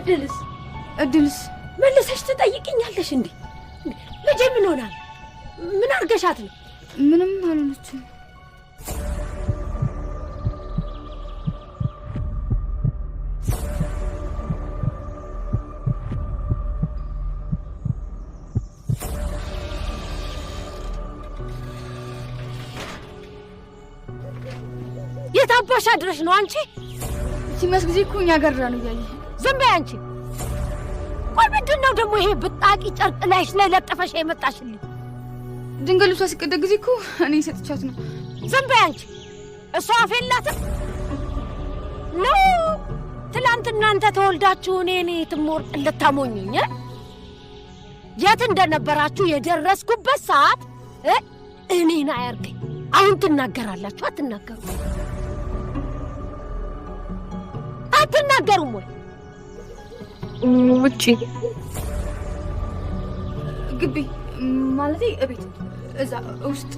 እድልስ መልሰሽ ትጠይቅኛለሽ እንዴ? ልጄ ምን ሆና? ምን አርገሻት ነው? ምንም አልሆነችም። የታባሽ አድረሽ ነው አንቺ? ሲመስ ጊዜ እኮ እኛ ጋር ነው ያለ። ዝም በይ አንቺ። ቆይ ምንድነው ደግሞ ይሄ ብጣቂ ጨርቅ ላይሽ ላይ ለጠፈሽ የመጣሽልኝ? ድንገት ልብሷ ሲቀደ ጊዜ እኮ እኔ ሰጥቻት ነው። ዝም በይ አንቺ። እሷ አፍ የላትም ነው? ትላንትና አንተ ተወልዳችሁ እኔ ትሞርጥ ልታሞኙኝ የት እንደነበራችሁ የደረስኩበት ሰዓት እኔን አያርገኝ። አሁን ትናገራላችሁ አትናገሩ? አትናገሩም ወይ? ውጪ ግቢ ማለቴ እቤት እዛ ውስጥ